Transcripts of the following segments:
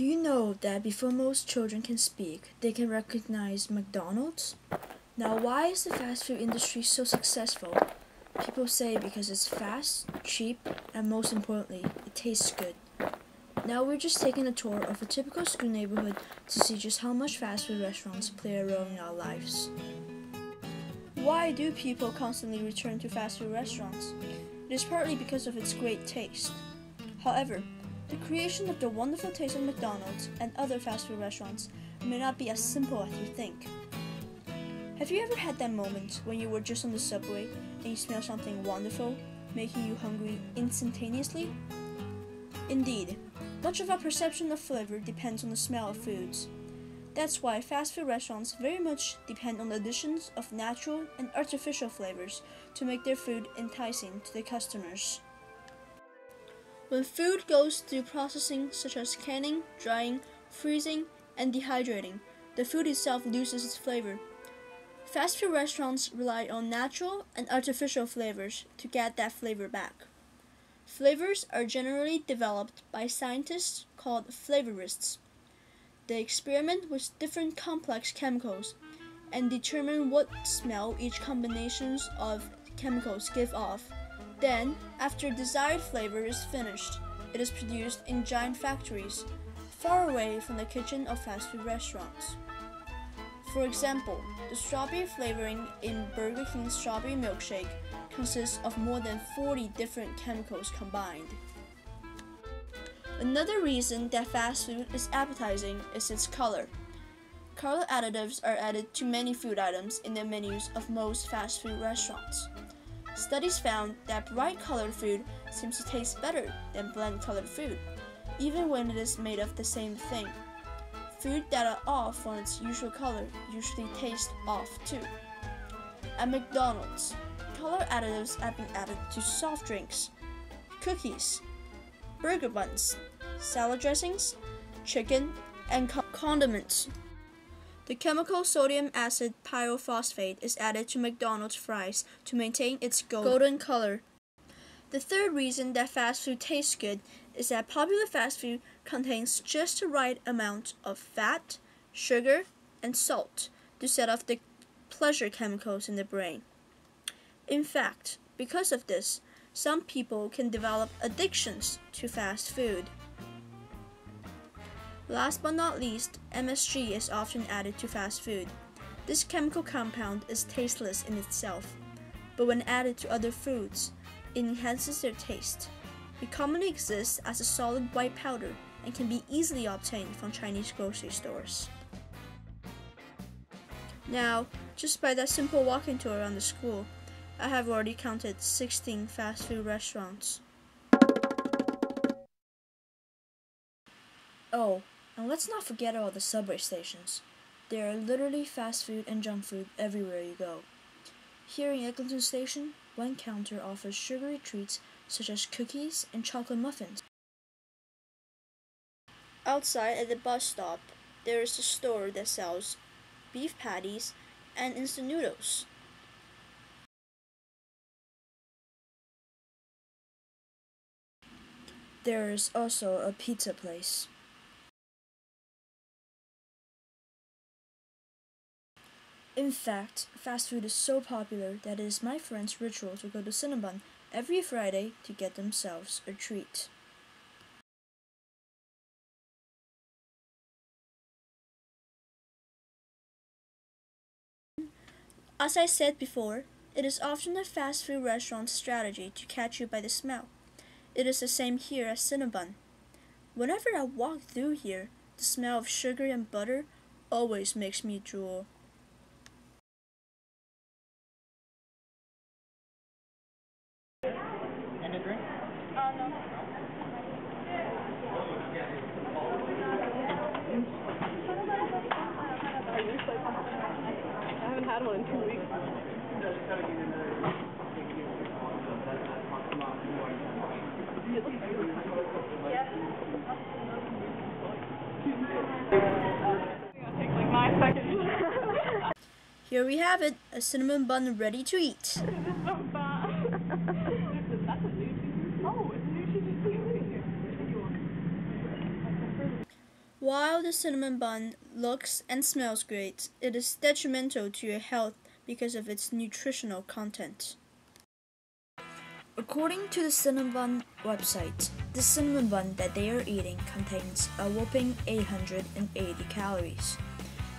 Do you know that before most children can speak, they can recognize McDonald's? Now, why is the fast food industry so successful? People say because it's fast, cheap, and most importantly, it tastes good. Now we're just taking a tour of a typical school neighborhood to see just how much fast food restaurants play a role in our lives. Why do people constantly return to fast food restaurants? It is partly because of its great taste. However, the creation of the wonderful taste of McDonald's and other fast food restaurants may not be as simple as you think. Have you ever had that moment when you were just on the subway and you smell something wonderful, making you hungry instantaneously? Indeed, much of our perception of flavor depends on the smell of foods. That's why fast food restaurants very much depend on the additions of natural and artificial flavors to make their food enticing to their customers. When food goes through processing such as canning, drying, freezing, and dehydrating, the food itself loses its flavor. Fast food restaurants rely on natural and artificial flavors to get that flavor back. Flavors are generally developed by scientists called flavorists. They experiment with different complex chemicals and determine what smell each combinations of chemicals give off. Then, after desired flavor is finished, it is produced in giant factories, far away from the kitchen of fast food restaurants. For example, the strawberry flavoring in Burger King's strawberry milkshake consists of more than 40 different chemicals combined. Another reason that fast food is appetizing is its color. Color additives are added to many food items in the menus of most fast food restaurants. Studies found that bright-colored food seems to taste better than bland-colored food, even when it is made of the same thing. Food that are off on its usual color usually taste off too. At McDonald's, color additives have been added to soft drinks, cookies, burger buns, salad dressings, chicken, and condiments. The chemical sodium acid pyrophosphate is added to McDonald's fries to maintain its golden color. The third reason that fast food tastes good is that popular fast food contains just the right amount of fat, sugar, and salt to set off the pleasure chemicals in the brain. In fact, because of this, some people can develop addictions to fast food. Last but not least, MSG is often added to fast food. This chemical compound is tasteless in itself, but when added to other foods, it enhances their taste. It commonly exists as a solid white powder and can be easily obtained from Chinese grocery stores. Now, just by that simple walking tour around the school, I have already counted 16 fast food restaurants. Oh, and let's not forget all the subway stations. There are literally fast food and junk food everywhere you go. Here in Eglinton Station, one counter offers sugary treats such as cookies and chocolate muffins. Outside at the bus stop, there is a store that sells beef patties and instant noodles. There is also a pizza place. In fact, fast food is so popular that it is my friend's ritual to go to Cinnabon every Friday to get themselves a treat. As I said before, it is often a fast food restaurant's strategy to catch you by the smell. It is the same here at Cinnabon. Whenever I walk through here, the smell of sugar and butter always makes me drool. And a drink? No. I haven't had one in 2 weeks. Yeah. Take like 9 seconds. Here we have it, a cinnamon bun ready to eat. This is so bad. That's a new cheese. Oh, it's a new cheese. while the cinnamon bun looks and smells great, it is detrimental to your health because of its nutritional content. According to the cinnamon bun website, the cinnamon bun that they are eating contains a whopping 880 calories,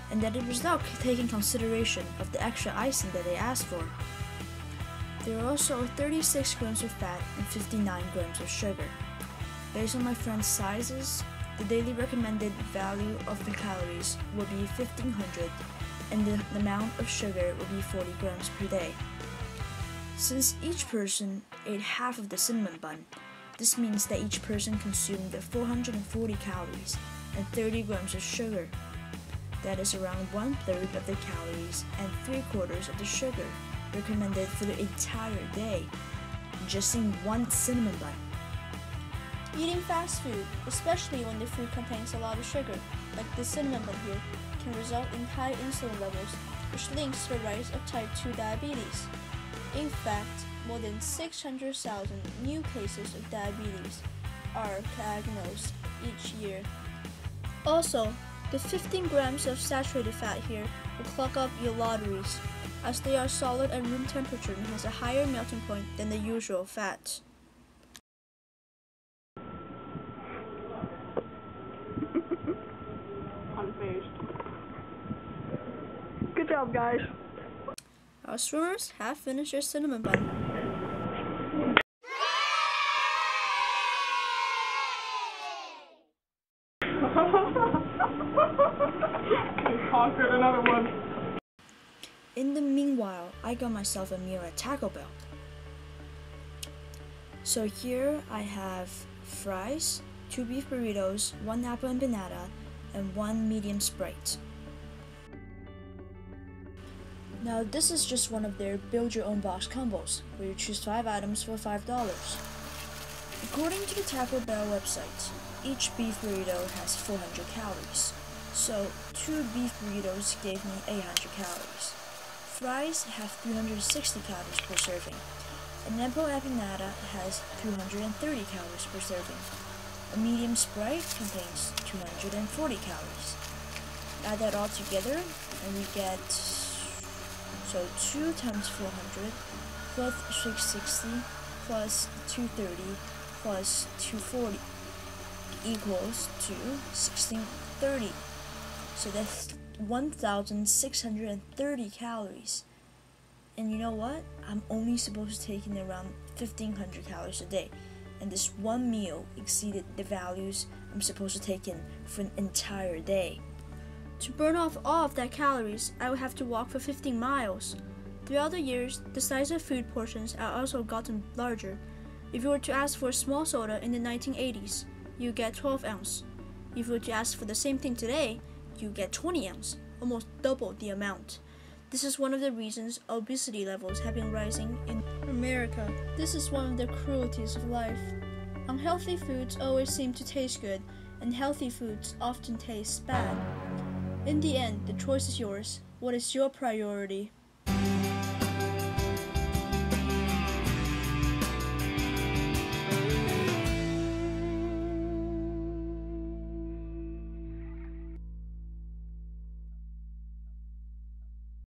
and that it was not taking consideration of the extra icing that they asked for. There are also 36 grams of fat and 59 grams of sugar. Based on my friend's sizes, the daily recommended value of the calories will be 1500 and the amount of sugar will be 40 grams per day. Since each person ate half of the cinnamon bun, this means that each person consumed 440 calories and 30 grams of sugar. That is around 1/3 of the calories and 3/4 of the sugar recommended for the entire day, just in one cinnamon bun. Eating fast food, especially when the food contains a lot of sugar, like the cinnamon bun here, can result in high insulin levels, which links to the rise of type 2 diabetes. In fact, more than 600,000 new cases of diabetes are diagnosed each year. Also, the 15 grams of saturated fat here will clog up your arteries, as they are solid at room temperature and has a higher melting point than the usual fat. Unfazed. Good job, guys. Our swimmers have finished their cinnamon bun. We conquered another one. In the meanwhile, I got myself a meal at Taco Bell. So here I have fries, 2 beef burritos, 1 apple and banana, and 1 medium Sprite. Now this is just one of their build your own box combos, where you choose 5 items for $5. According to the Taco Bell website, each beef burrito has 400 calories, so 2 beef burritos gave me 800 calories. Fries have 360 calories per serving. An apple empanada has 230 calories per serving. A medium Sprite contains 240 calories. Add that all together and we get 2 times 400 plus 660 plus 230 plus 240 equals to 1630. So that's 1,630 calories. And you know what? I'm only supposed to take in around 1,500 calories a day. And this one meal exceeded the values I'm supposed to take in for an entire day. To burn off all of that calories, I would have to walk for 15 miles. Throughout the years, the size of food portions have also gotten larger. If you were to ask for a small soda in the 1980s, you get 12 ounce. If you were to ask for the same thing today, you get 20 ounce, almost double the amount. This is one of the reasons obesity levels have been rising in America. This is one of the cruelties of life. Unhealthy foods always seem to taste good, and healthy foods often taste bad. In the end, the choice is yours. What is your priority?